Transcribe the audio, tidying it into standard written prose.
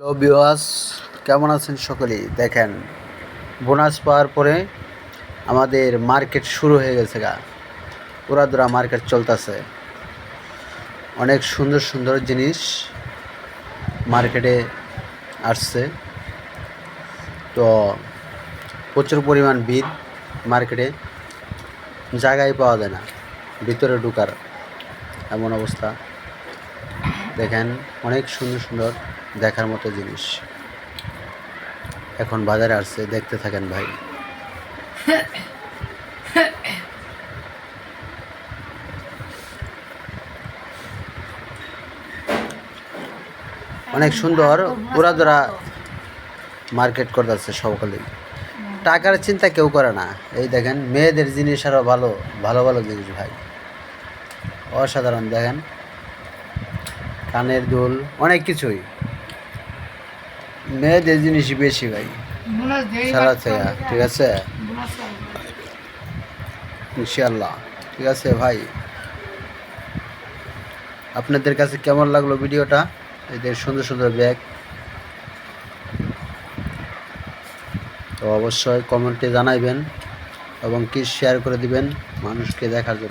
Hello viewers, কেমন আছেন সকলেই? দেখেন, বোনাস পাওয়ার পরে আমাদের মার্কেট শুরু হয়ে গেছে পুরাদুরা মার্কেট চলতেছে। অনেক সুন্দর সুন্দর জিনিস মার্কেটে আসছে। তো প্রচুর পরিমাণ ভিড় মার্কেটে, জায়গায় পাওয়া যায় না ভিতরে ঢুকার এমন অবস্থা। দেখেন, অনেক সুন্দর সুন্দর দেখার মতো জিনিস এখন বাজারে আসছে, দেখতে থাকেন ভাই। অনেক সুন্দর পুরাদুরা মার্কেট করতেছে সকলেই। টাকার চিন্তা কেউ করে না। এই দেখেন, মেয়েদের জিনিস আরও ভালো ভালো ভালো জিনিস ভাই, অসাধারণ। দেখেন, কানের দুল, অনেক কিছুই মেয়েদের জিনিসই বেশি ভাই সারা থেকে। ঠিক আছে, ইনশাল্লাহ। ঠিক আছে ভাই, আপনাদের কাছে কেমন লাগলো ভিডিওটা? এদের সুন্দর সুন্দর ব্যাগ, তো অবশ্যই কমেন্টে জানাইবেন এবং কি শেয়ার করে দিবেন মানুষকে দেখার জন্য।